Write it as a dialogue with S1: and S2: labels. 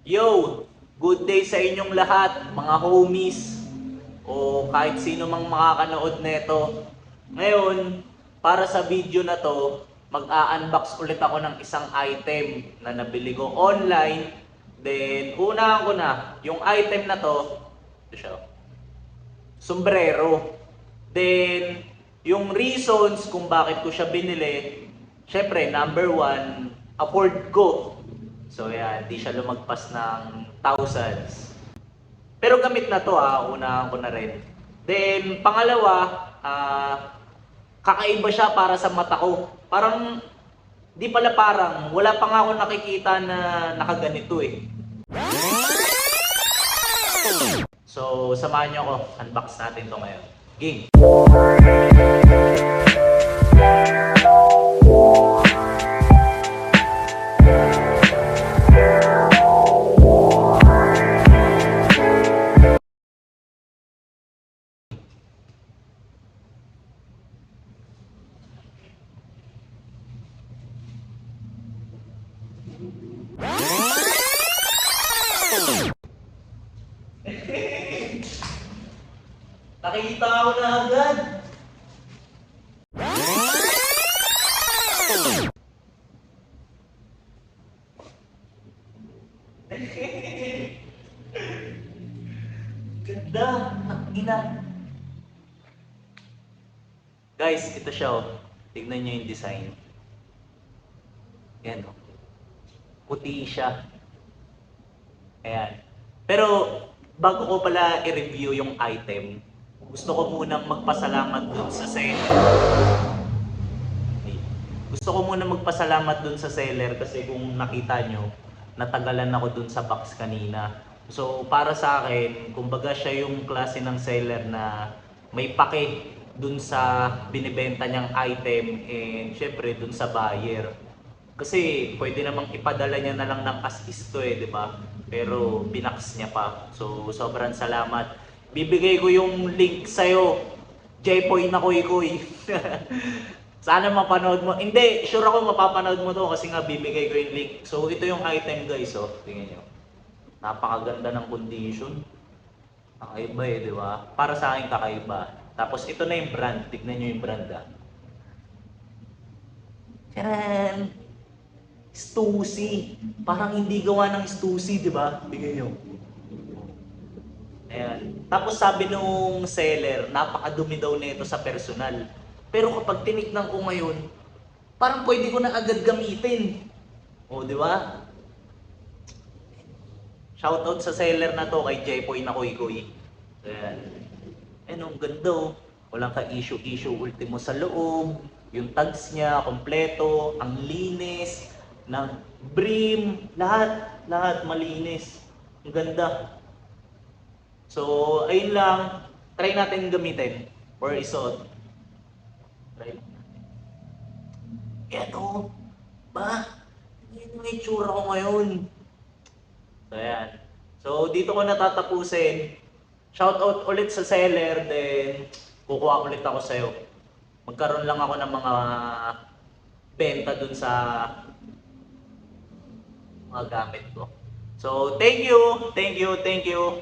S1: Yo! Good day sa inyong lahat, mga homies, o kahit sino mang makakanood nito. Ngayon, para sa video na to, mag-a-unbox ulit ako ng isang item na nabili ko online. Then, unahan ko na, yung item na to, ito siya, sombrero. Then, yung reasons kung bakit ko siya binili, syempre, number one, afford ko. So yan, di siya lumagpas ng thousands. Pero gamit na to unahan ko na rin. Then, pangalawa, kakaiba siya para sa mata ko. Parang, di pala parang, wala pa nga ako nakikita na nakaganito eh. So, samahan nyo ako, unbox natin to ngayon. Game! Nakita ko na agad! Ganda! Ang ina! Guys, ito siya oh. Tignan nyo yung design. Yan oh. Puti siya. Ayan. Pero, bago ko pala i-review yung item, gusto ko munang magpasalamat dun sa seller. Gusto ko munang magpasalamat dun sa seller kasi kung nakita nyo, natagalan ako dun sa box kanina. So, para sa akin, kumbaga siya yung klase ng seller na may pake dun sa binibenta niyang item and syempre dun sa buyer. Kasi pwede namang ipadala niya na lang ng as is to di ba? Pero binax niya pa. So, sobrang salamat. Bibigay ko yung link sa'yo. Jepoy na koy-koy. Sana mapanood mo. Hindi, sure ako mapapanood mo to kasi nga bibigay ko yung link. So, ito yung item guys, oh. Tingnan nyo. Napakaganda ng condition. Kakaiba di ba? Para sa akin kakaiba. Tapos ito na yung brand. Tignan nyo yung brand Tcharan! Stussy. Parang hindi gawa ng Stussy, di ba? Tignan nyo. Ayan. Tapos sabi nung seller, napakadumi daw nito sa personal. Pero kapag tinignan ko ngayon, parang pwede ko na agad gamitin. O, di ba? Shoutout sa seller na to kay Jepoy na koy-koy. Ayan. Ayan, ang ganda oh. Walang ka-issue-issue ultimo sa loob. Yung tags niya, kompleto, ang linis, ng brim, lahat malinis. Ang ganda. So, ayun lang. Try natin gamitin or isuot. Try lang natin. Yan o. Ba? Yan yung itsura ko ngayon. So, ayan. So, dito ko natatapusin. Shoutout ulit sa seller, then kukuha ulit ako sa'yo. Magkaroon lang ako ng mga benta dun sa mga gamit ko. So, thank you, thank you, thank you.